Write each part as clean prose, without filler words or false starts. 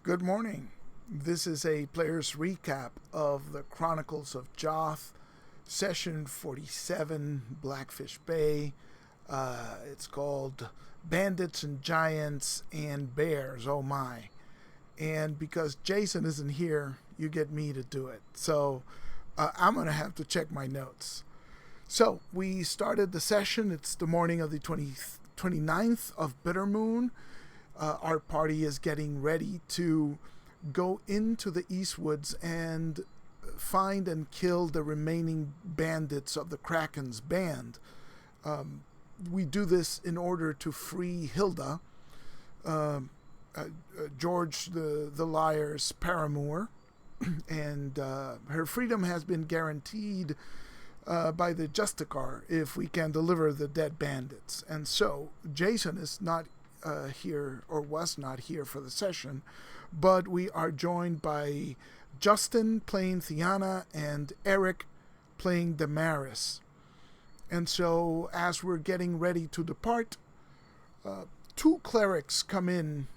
Good morning. This is a player's recap of the Chronicles of Joth, Session 47, Blackfish Bay. It's called Bandits and Giants and Bears, oh my. And because Jason isn't here, you get me to do it. So I'm going to have to check my notes. So we started the session. It's the morning of the 29th of Bitter Moon. Our party is getting ready to go into the Eastwoods and find and kill the remaining bandits of the Kraken's band. We do this in order to free Hilda, George the Liar's paramour, and her freedom has been guaranteed by the Justicar if we can deliver the dead bandits. And so Jason is not here, or was not here for the session, but we are joined by Justin playing Theana and Eric playing Damaris. And so as we're getting ready to depart, two clerics come in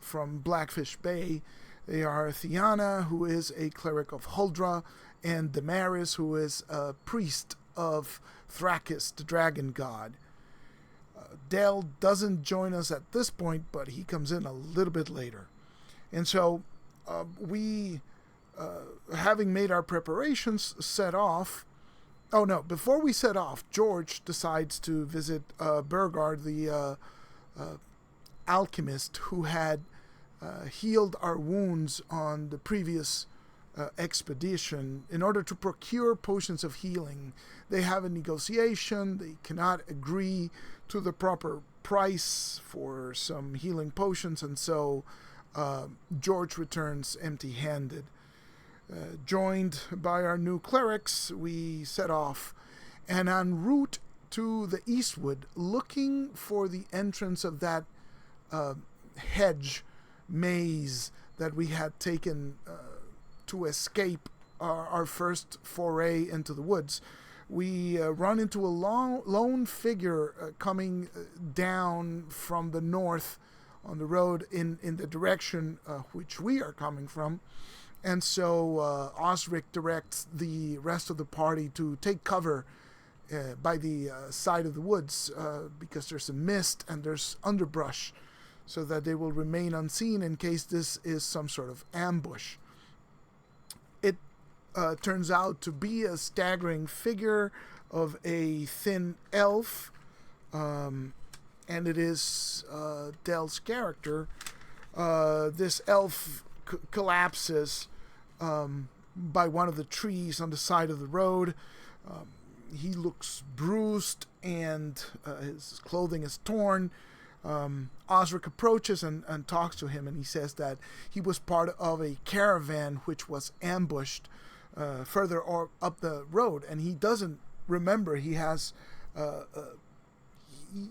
from Blackfish Bay. They are Theana, who is a cleric of Huldra, and Damaris, who is a priest of Thrakis, the dragon god. Dale doesn't join us at this point, but he comes in a little bit later. And so we, having made our preparations, set off. Oh no, before we set off, George decides to visit Burgard, the alchemist who had healed our wounds on the previous expedition in order to procure potions of healing. They have a negotiation. They cannot agree to the proper price for some healing potions, and so George returns empty-handed. Joined by our new clerics, we set off, and en route to the Eastwood, looking for the entrance of that hedge maze that we had taken to escape our first foray into the woods. We run into a lone figure coming down from the north on the road in the direction which we are coming from. And so Osric directs the rest of the party to take cover by the side of the woods because there's a mist and there's underbrush, so that they will remain unseen in case this is some sort of ambush. It turns out to be a staggering figure of a thin elf, and it is Dell's character. This elf collapses by one of the trees on the side of the road. He looks bruised and his clothing is torn. Osric approaches and talks to him, and he says that he was part of a caravan which was ambushed further up the road, and he doesn't remember. He has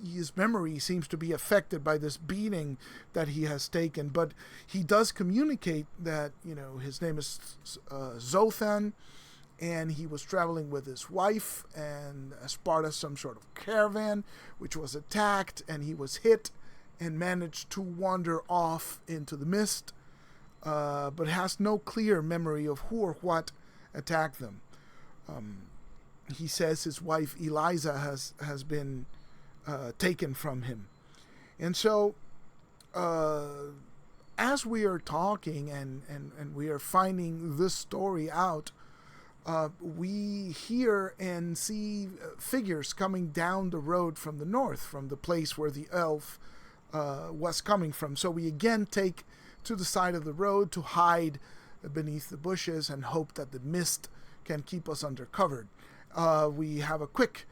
his memory seems to be affected by this beating that he has taken, but he does communicate that his name is Zothan, and he was traveling with his wife and as part of some sort of caravan which was attacked, and he was hit and managed to wander off into the mist, but has no clear memory of who or what attacked them. He says his wife Eliza has been taken from him. And so as we are talking and we are finding this story out, we hear and see figures coming down the road from the north, from the place where the elf was coming from. So we again take to the side of the road to hide beneath the bushes and hope that the mist can keep us under cover. We have a quick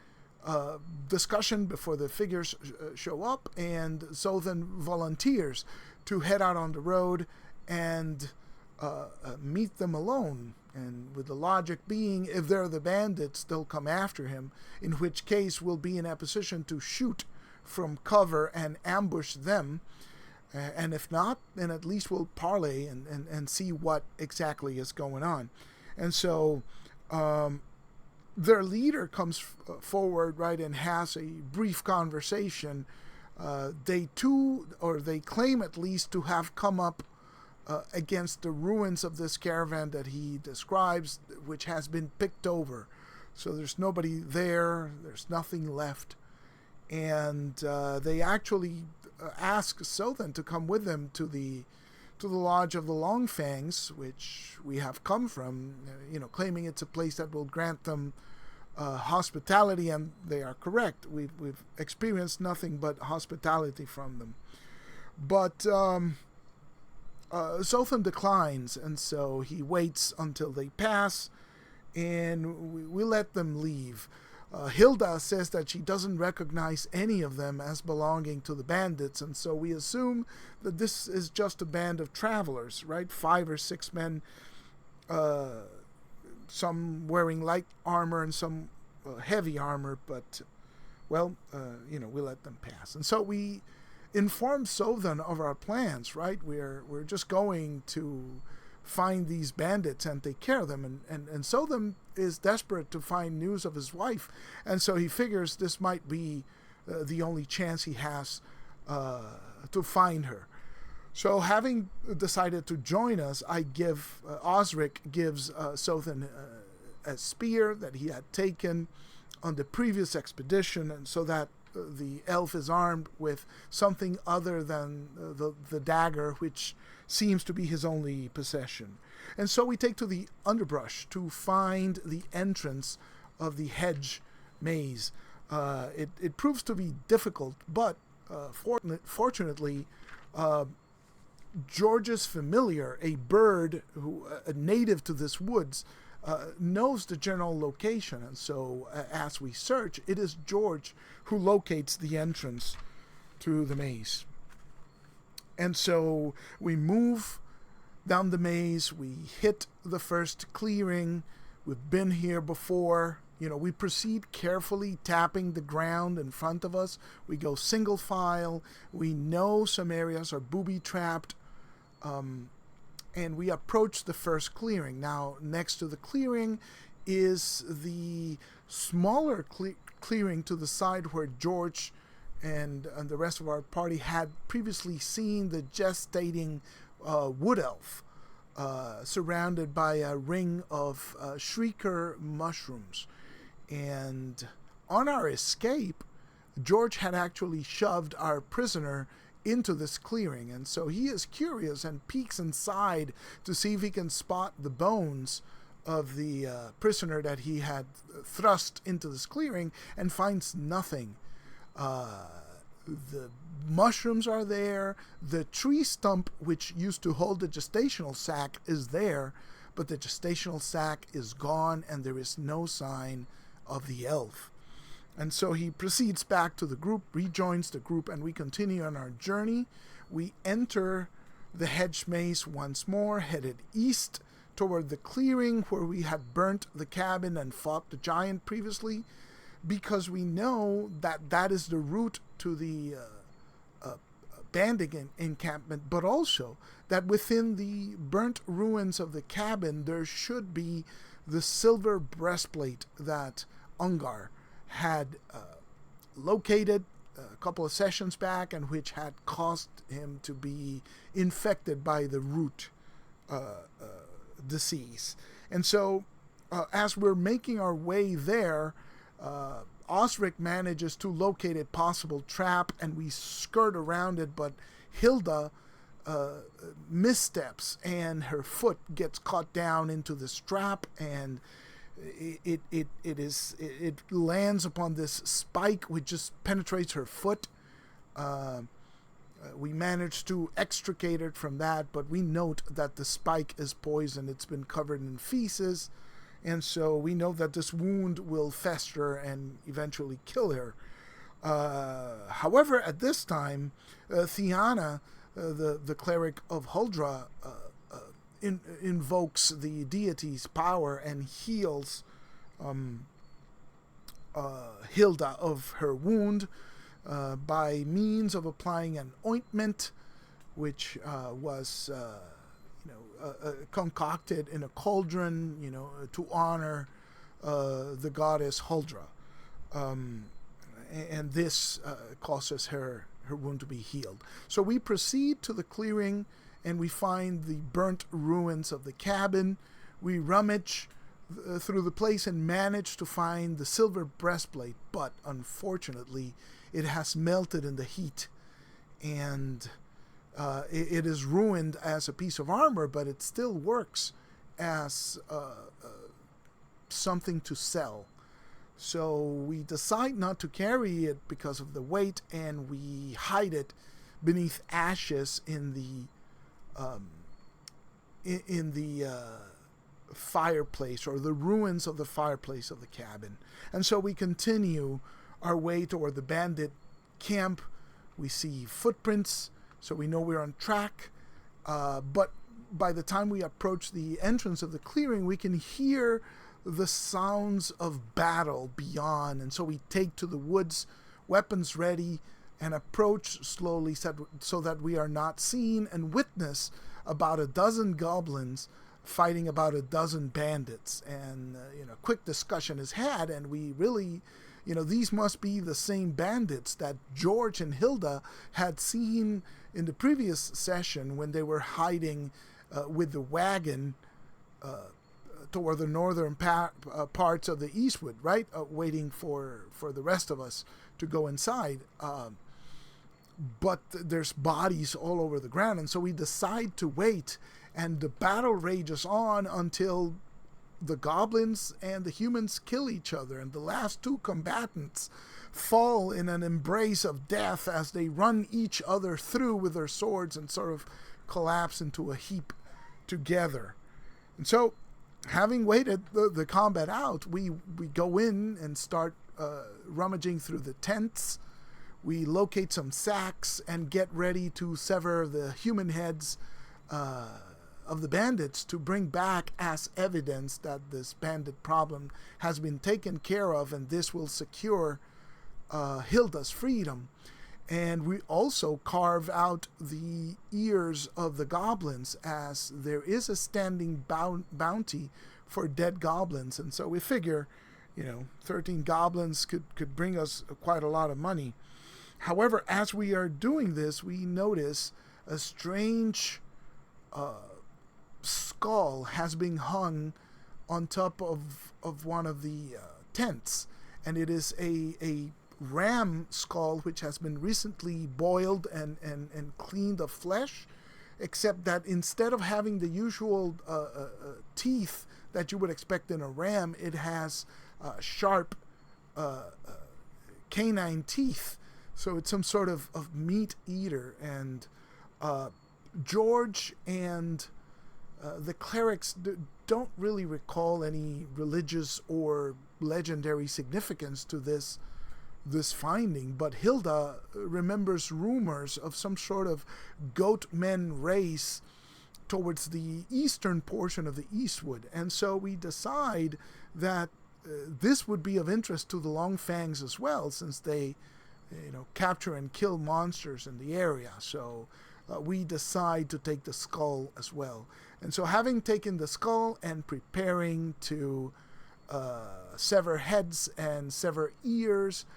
discussion before the figures show up, and so then volunteers to head out on the road and meet them alone. And with the logic being, if they're the bandits, they'll come after him, in which case we'll be in a position to shoot from cover and ambush them. And if not, then at least we'll parley and see what exactly is going on. And so their leader comes forward, right, and has a brief conversation. They claim at least to have come up against the ruins of this caravan that he describes, which has been picked over. So there's nobody there, there's nothing left. And they actually ask Sothan to come with them to the lodge of the Longfangs, which we have come from, claiming it's a place that will grant them hospitality, and they are correct. We've experienced nothing but hospitality from them. But Sothan declines, and so he waits until they pass, and we let them leave. Hilda says that she doesn't recognize any of them as belonging to the bandits, and so we assume that this is just a band of travelers, right? 5 or 6 men, some wearing light armor and some heavy armor, but, we let them pass. And so we inform Sothan of our plans, right? We're just going to find these bandits and take care of them, and Sothan is desperate to find news of his wife, and so he figures this might be the only chance he has to find her. So having decided to join us, Osric gives Sothan a spear that he had taken on the previous expedition, and so that the elf is armed with something other than the dagger, which seems to be his only possession. And so we take to the underbrush to find the entrance of the hedge maze. It proves to be difficult, but fortunately, George's familiar, a bird a native to this woods, knows the general location, and so as we search, it is George who locates the entrance to the maze. And so we move down the maze, we hit the first clearing. We've been here before. We proceed carefully, tapping the ground in front of us. We go single file. We know some areas are booby-trapped. And we approach the first clearing. Now, next to the clearing is the smaller clearing to the side where George and the rest of our party had previously seen the gestating wood elf surrounded by a ring of shrieker mushrooms. And on our escape, George had actually shoved our prisoner into this clearing, and so he is curious and peeks inside to see if he can spot the bones of the prisoner that he had thrust into this clearing, and finds nothing. The mushrooms are there, the tree stump which used to hold the gestational sac is there, but the gestational sac is gone, and there is no sign of the elf. And so he proceeds back to the group, rejoins the group, and we continue on our journey. We enter the hedge maze once more, headed east toward the clearing where we had burnt the cabin and fought the giant previously, because we know that that is the route to the bandit encampment, but also that within the burnt ruins of the cabin there should be the silver breastplate that Ungar had located a couple of sessions back, and which had caused him to be infected by the root disease. And so as we're making our way there, Osric manages to locate a possible trap, and we skirt around it, but Hilda missteps, and her foot gets caught down into this trap, and it lands upon this spike which just penetrates her foot. We manage to extricate it from that, but we note that the spike is poison. It's been covered in feces, and so we know that this wound will fester and eventually kill her. However, at this time, Theana, the cleric of Huldra, invokes the deity's power and heals Hilda of her wound by means of applying an ointment which was concocted in a cauldron, to honor the goddess Huldra, and this causes her wound to be healed. So we proceed to the clearing, and we find the burnt ruins of the cabin. We rummage through the place and manage to find the silver breastplate, but unfortunately it has melted in the heat, and it is ruined as a piece of armor, but it still works as something to sell. So we decide not to carry it because of the weight, and we hide it beneath ashes in the fireplace, or the ruins of the fireplace of the cabin. And so we continue our way toward the bandit camp. We see footprints, so we know we're on track. But by the time we approach the entrance of the clearing, we can hear the sounds of battle beyond. And so we take to the woods, weapons ready, and approach slowly so that we are not seen, and witness about a dozen goblins fighting about a dozen bandits. And quick discussion is had, and we really, these must be the same bandits that George and Hilda had seen in the previous session when they were hiding with the wagon toward the northern parts of the Eastwood, right? Waiting for the rest of us to go inside. But there's bodies all over the ground, and so we decide to wait, and the battle rages on until the goblins and the humans kill each other, and the last two combatants fall in an embrace of death as they run each other through with their swords and sort of collapse into a heap together. And so, having waited the combat out, we go in and start rummaging through the tents. We locate some sacks and get ready to sever the human heads of the bandits to bring back as evidence that this bandit problem has been taken care of, and this will secure Hilda's freedom. And we also carve out the ears of the goblins, as there is a standing bounty for dead goblins. And so we figure, 13 goblins could bring us quite a lot of money. However, as we are doing this, we notice a strange skull has been hung on top of one of the tents. And it is a ram skull which has been recently boiled and cleaned of flesh, except that instead of having the usual teeth that you would expect in a ram, it has sharp canine teeth. So it's some sort of meat eater. And George and the clerics don't really recall any religious or legendary significance to this finding, but Hilda remembers rumors of some sort of goat men race towards the eastern portion of the Eastwood. And so we decide that this would be of interest to the Longfangs as well, since they capture and kill monsters in the area. So we decide to take the skull as well. And so, having taken the skull and preparing to sever heads and sever ears,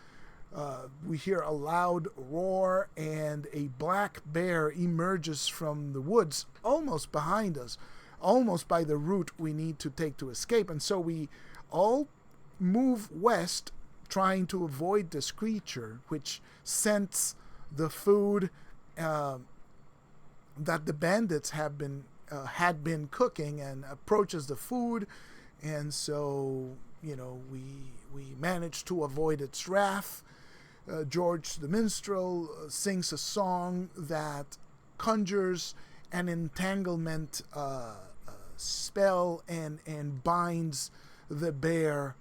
we hear a loud roar, and a black bear emerges from the woods almost behind us, almost by the route we need to take to escape. And so we all move west, trying to avoid this creature, which scents the food that the bandits had been cooking, and approaches the food. And so we manage to avoid its wrath. George the minstrel sings a song that conjures an entanglement spell and binds the bear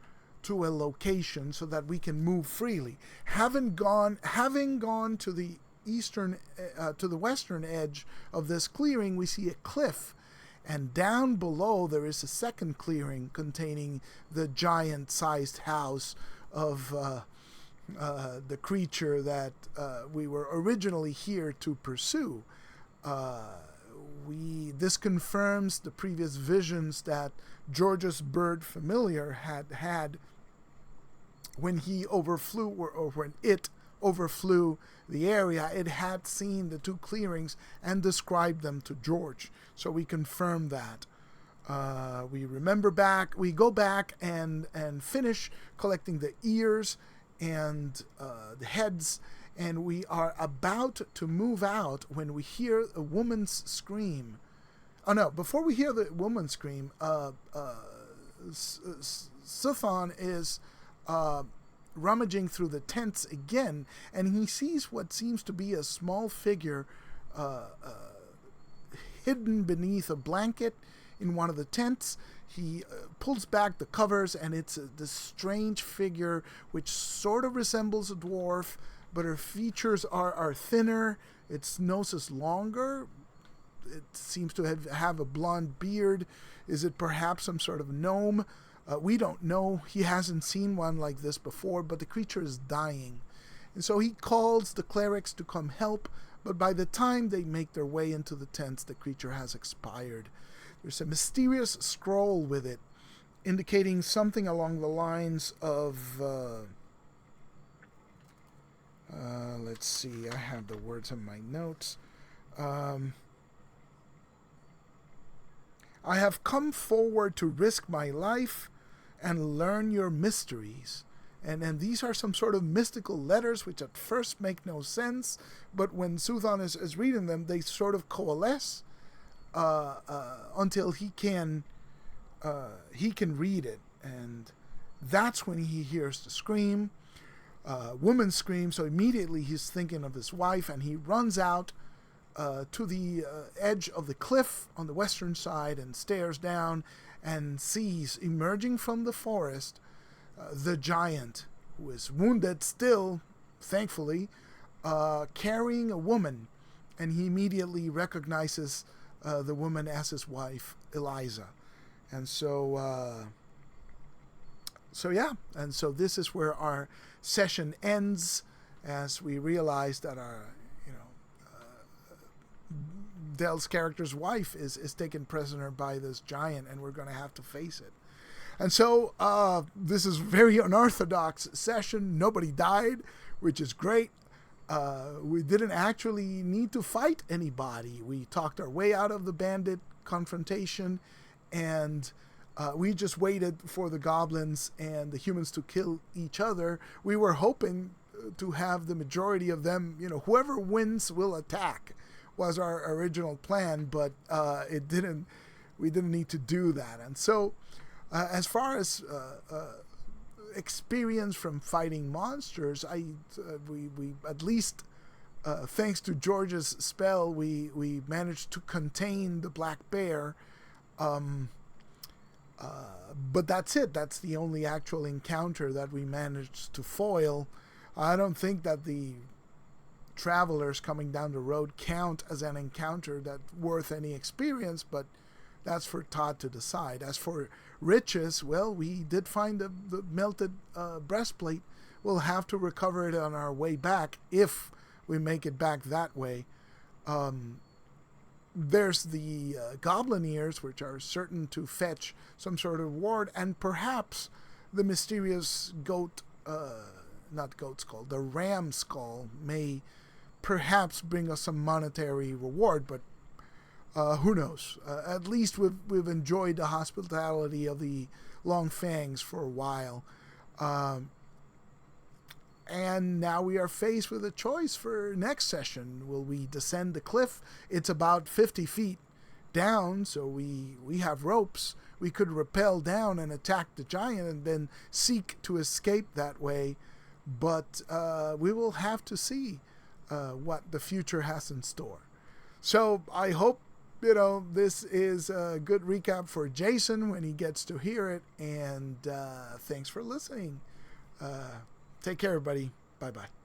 to a location so that we can move freely. Having gone to the western edge of this clearing, we see a cliff, and down below there is a second clearing containing the giant-sized house of the creature that we were originally here to pursue. This confirms the previous visions that George's bird familiar had when he overflew, or when it overflew the area, it had seen the two clearings and described them to George. So we confirm that. We go back and finish collecting the ears and the heads, and we are about to move out when we hear a woman's scream. Oh no, before we hear the woman scream, Suthon is rummaging through the tents again, and he sees what seems to be a small figure hidden beneath a blanket in one of the tents. He pulls back the covers, and it's this strange figure which sort of resembles a dwarf, but her features are thinner. Its nose is longer. It seems to have a blonde beard. Is it perhaps some sort of gnome? We don't know. He hasn't seen one like this before, but the creature is dying. And so he calls the clerics to come help, but by the time they make their way into the tents, the creature has expired. There's a mysterious scroll with it, indicating something along the lines of... let's see, I have the words in my notes. I have come forward to risk my life and learn your mysteries. And these are some sort of mystical letters which at first make no sense, but when Suthon is reading them, they sort of coalesce until he can read it. And that's when he hears the scream. Woman scream, so immediately he's thinking of his wife, and he runs out to the edge of the cliff on the western side and stares down and sees emerging from the forest the giant, who is wounded still, thankfully, carrying a woman, and he immediately recognizes the woman as his wife, Eliza. And so this is where our session ends, as we realize that our Dell's character's wife is taken prisoner by this giant, and we're going to have to face it. And so this is very unorthodox session. Nobody died, which is great. We didn't actually need to fight anybody. We talked our way out of the bandit confrontation, and we just waited for the goblins and the humans to kill each other. We were hoping to have the majority of them, whoever wins will attack, was our original plan, but we didn't need to do that. And so as far as experience from fighting monsters, we at least thanks to George's spell, we managed to contain the black bear, but that's it. That's the only actual encounter that we managed to foil. I don't think that the travelers coming down the road count as an encounter that's worth any experience, but that's for Todd to decide. As for riches, well, we did find the melted breastplate. We'll have to recover it on our way back, if we make it back that way. There's the goblin ears, which are certain to fetch some sort of reward, and perhaps the mysterious not goat skull, the ram skull may perhaps bring us some monetary reward, but who knows? At least we've enjoyed the hospitality of the Long Fangs for a while. And now we are faced with a choice for next session. Will we descend the cliff? It's about 50 feet down, so we have ropes. We could rappel down and attack the giant and then seek to escape that way. But we will have to see what the future has in store. So I hope this is a good recap for Jason when he gets to hear it. And thanks for listening. Take care, everybody. Bye-bye.